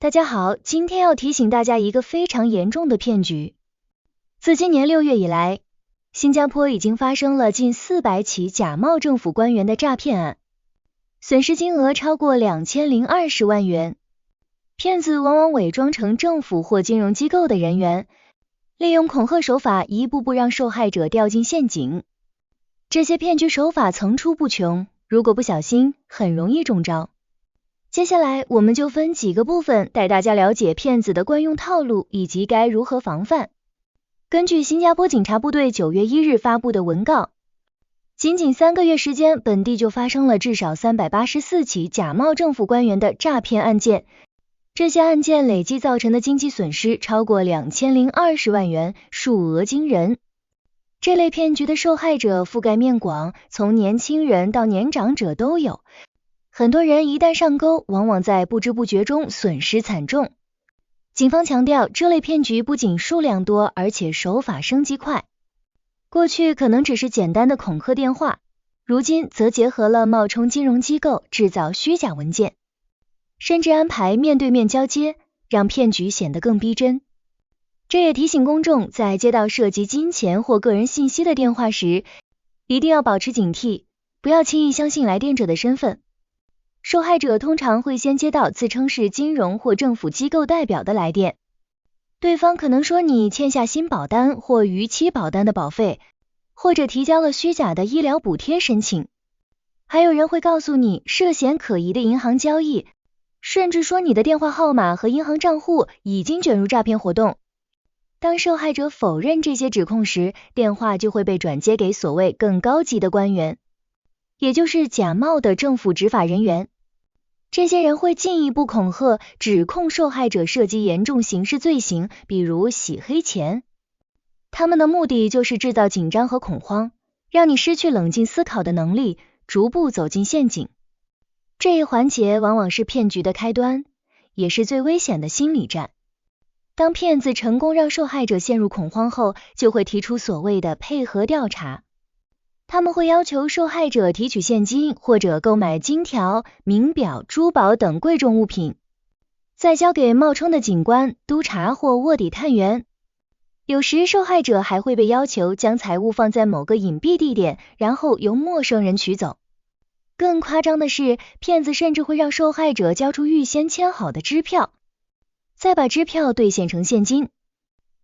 大家好，今天要提醒大家一个非常严重的骗局。自今年6月以来，新加坡已经发生了近400起假冒政府官员的诈骗案，损失金额超过2020万元。骗子往往伪装成政府或金融机构的人员，利用恐吓手法一步步让受害者掉进陷阱。这些骗局手法层出不穷，如果不小心，很容易中招。接下来我们就分几个部分带大家了解骗子的惯用套路以及该如何防范。根据新加坡警察部队9月1日发布的文告，仅3个月时间，本地就发生了至少384起假冒政府官员的诈骗案件，这些案件累计造成的经济损失超过2020万元，数额惊人。这类骗局的受害者覆盖面广，从年轻人到年长者都有。很多人一旦上钩，往往在不知不觉中损失惨重。警方强调，这类骗局不仅数量多，而且手法升级快。过去可能只是简单的恐吓电话，如今则结合了冒充金融机构，制造虚假文件，甚至安排面对面交接，让骗局显得更逼真。这也提醒公众，在接到涉及金钱或个人信息的电话时，一定要保持警惕，不要轻易相信来电者的身份。受害者通常会先接到自称是金融或政府机构代表的来电，对方可能说你欠下新保单或逾期保单的保费，或者提交了虚假的医疗补贴申请。还有人会告诉你涉嫌可疑的银行交易，甚至说你的电话号码和银行账户已经卷入诈骗活动。当受害者否认这些指控时，电话就会被转接给所谓更高级的官员，也就是假冒的政府执法人员。这些人会进一步恐吓，指控受害者涉及严重刑事罪行，比如洗黑钱。他们的目的就是制造紧张和恐慌，让你失去冷静思考的能力，逐步走进陷阱。这一环节往往是骗局的开端，也是最危险的心理战。当骗子成功让受害者陷入恐慌后，就会提出所谓的配合调查。他们会要求受害者提取现金或者购买金条、名表、珠宝等贵重物品，再交给冒充的警官、督察或卧底探员。有时受害者还会被要求将财物放在某个隐蔽地点，然后由陌生人取走。更夸张的是，骗子甚至会让受害者交出预先签好的支票，再把支票兑现成现金。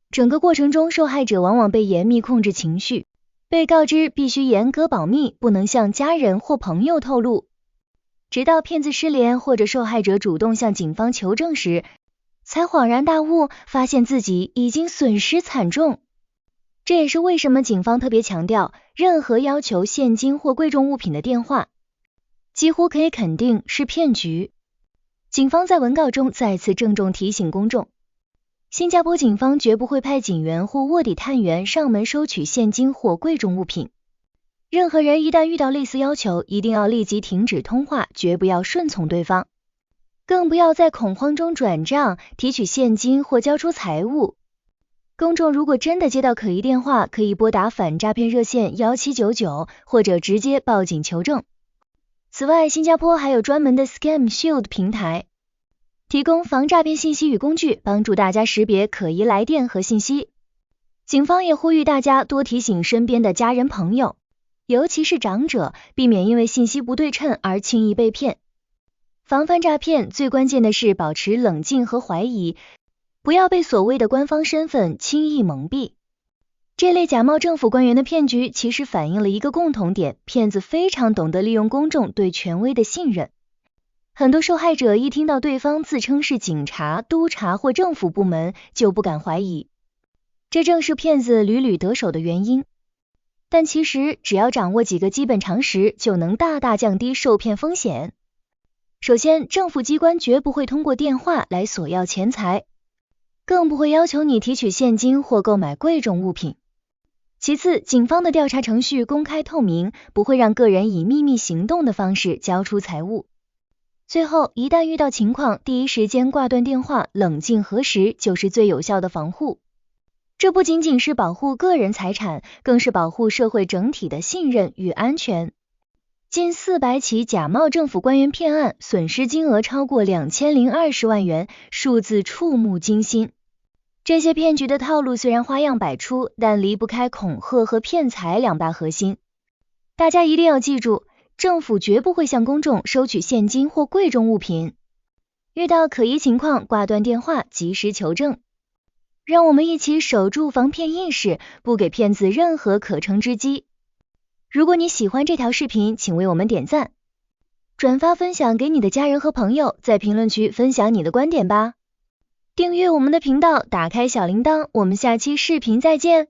整个过程中，受害者往往被严密控制情绪，被告知必须严格保密，不能向家人或朋友透露。直到骗子失联或者受害者主动向警方求证时，才恍然大悟，发现自己已经损失惨重。这也是为什么警方特别强调，任何要求现金或贵重物品的电话，几乎可以肯定是骗局。警方在文告中再次郑重提醒公众，新加坡警方绝不会派警员或卧底探员上门收取现金或贵重物品。任何人一旦遇到类似要求，一定要立即停止通话，绝不要顺从对方，更不要在恐慌中转账、提取现金或交出财物。公众如果真的接到可疑电话，可以拨打反诈骗热线1799，或者直接报警求证。此外，新加坡还有专门的 Scam Shield 平台，提供防诈骗信息与工具，帮助大家识别可疑来电和信息。警方也呼吁大家多提醒身边的家人朋友，尤其是长者，避免因为信息不对称而轻易被骗。防范诈骗最关键的是保持冷静和怀疑，不要被所谓的官方身份轻易蒙蔽。这类假冒政府官员的骗局其实反映了一个共同点，骗子非常懂得利用公众对权威的信任。很多受害者一听到对方自称是警察、督察或政府部门，就不敢怀疑。这正是骗子屡屡得手的原因。但其实只要掌握几个基本常识，就能大大降低受骗风险。首先，政府机关绝不会通过电话来索要钱财，更不会要求你提取现金或购买贵重物品。其次，警方的调查程序公开透明，不会让个人以秘密行动的方式交出财物。最后，一旦遇到情况，第一时间挂断电话，冷静核实，就是最有效的防护。这不仅仅是保护个人财产，更是保护社会整体的信任与安全。近400起假冒政府官员骗案，损失金额超过2020万元，数字触目惊心。这些骗局的套路虽然花样百出，但离不开恐吓和骗财两大核心。大家一定要记住，政府绝不会向公众收取现金或贵重物品。遇到可疑情况，挂断电话，及时求证。让我们一起守住防骗意识，不给骗子任何可乘之机。如果你喜欢这条视频，请为我们点赞、转发分享给你的家人和朋友，在评论区分享你的观点吧。订阅我们的频道，打开小铃铛，我们下期视频再见。